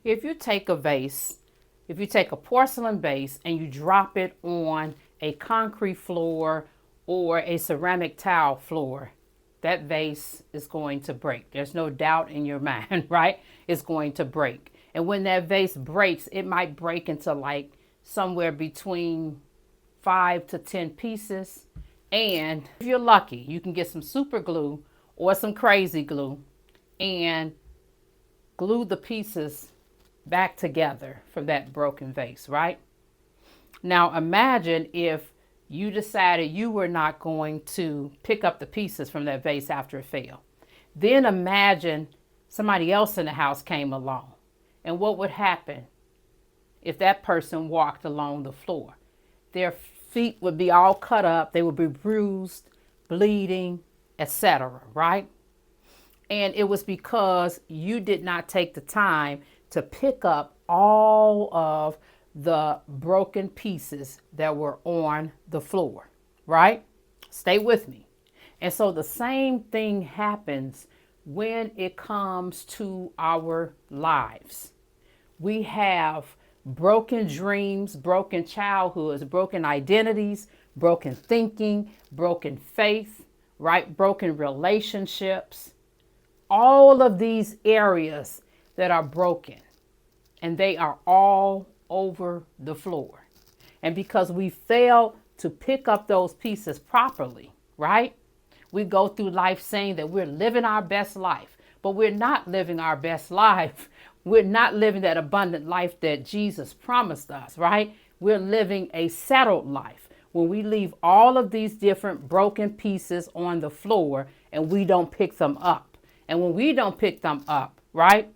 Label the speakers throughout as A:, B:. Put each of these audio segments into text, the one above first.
A: If you take a vase, if you take a porcelain vase and you drop it on a concrete floor or a ceramic tile floor, that vase is going to break. There's no doubt in your mind, right? It's going to break. And when that vase breaks, it might break into like somewhere between 5 to 10 pieces. And if you're lucky, you can get some super glue or some crazy glue and glue the pieces back together from that broken vase, right? Now imagine if you decided you were not going to pick up the pieces from that vase after it fell. Then imagine somebody else in the house came along. And what would happen if that person walked along the floor? Their feet would be all cut up, they would be bruised, bleeding, etc., right? And it was because you did not take the time to pick up all of the broken pieces that were on the floor, right? Stay with me. And so the same thing happens when it comes to our lives. We have broken dreams, broken childhoods, broken identities, broken thinking, broken faith, right? Broken relationships. All of these areas that are broken, and they are all over the floor. And because we fail to pick up those pieces properly, right? We go through life saying that we're living our best life, but we're not living our best life. We're not living that abundant life that Jesus promised us, right? We're living a settled life when we leave all of these different broken pieces on the floor and we don't pick them up. And when we don't pick them up, right,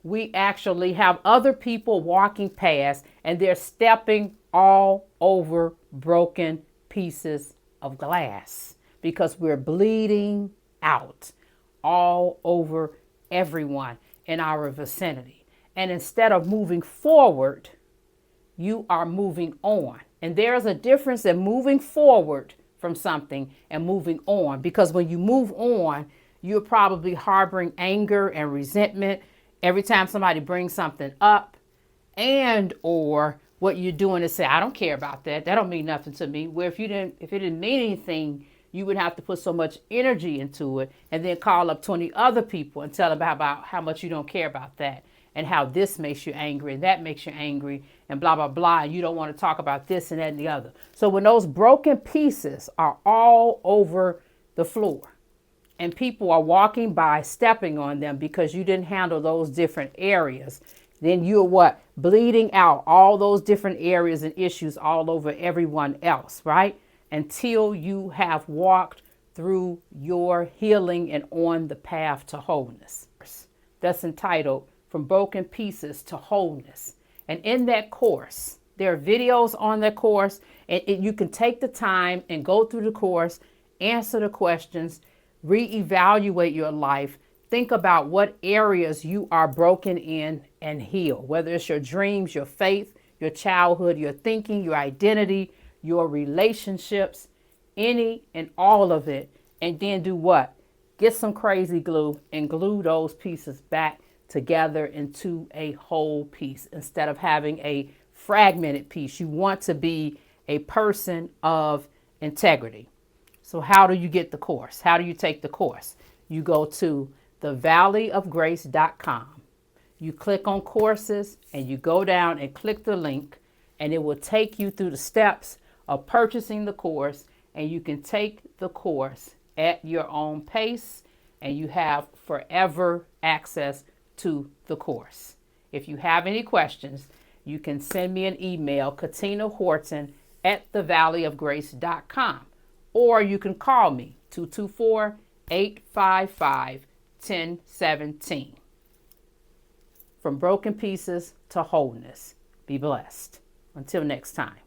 A: we actually have other people walking past and they're stepping all over broken pieces of glass because we're bleeding out all over everyone in our vicinity. And instead of moving forward, you are moving on. And there's a difference in moving forward from something and moving on, because when you move on, you're probably harboring anger and resentment every time somebody brings something up, and or what you're doing is say, I don't care about that. That don't mean nothing to me. Where if it didn't mean anything, you would have to put so much energy into it and then call up 20 other people and tell them about how much you don't care about that and how this makes you angry and that makes you angry and blah, blah, blah. And you don't want to talk about this and that and the other. So when those broken pieces are all over the floor, and people are walking by, stepping on them because you didn't handle those different areas, then you're what? Bleeding out all those different areas and issues all over everyone else, right? Until you have walked through your healing and on the path to wholeness. That's entitled From Broken Pieces to Wholeness. And in that course, there are videos on that course, and you can take the time and go through the course, answer the questions, reevaluate your life, think about what areas you are broken in and heal, whether it's your dreams, your faith, your childhood, your thinking, your identity, your relationships, any and all of it. And then do what? Get some crazy glue and glue those pieces back together into a whole piece instead of having a fragmented piece. You want to be a person of integrity. So how do you get the course? How do you take the course? You go to thevalleyofgrace.com. You click on courses and you go down and click the link, and it will take you through the steps of purchasing the course, and you can take the course at your own pace, and you have forever access to the course. If you have any questions, you can send me an email, Katina Horton at thevalleyofgrace.com. Or you can call me, 224-855-1017. From broken pieces to wholeness. Be blessed. Until next time.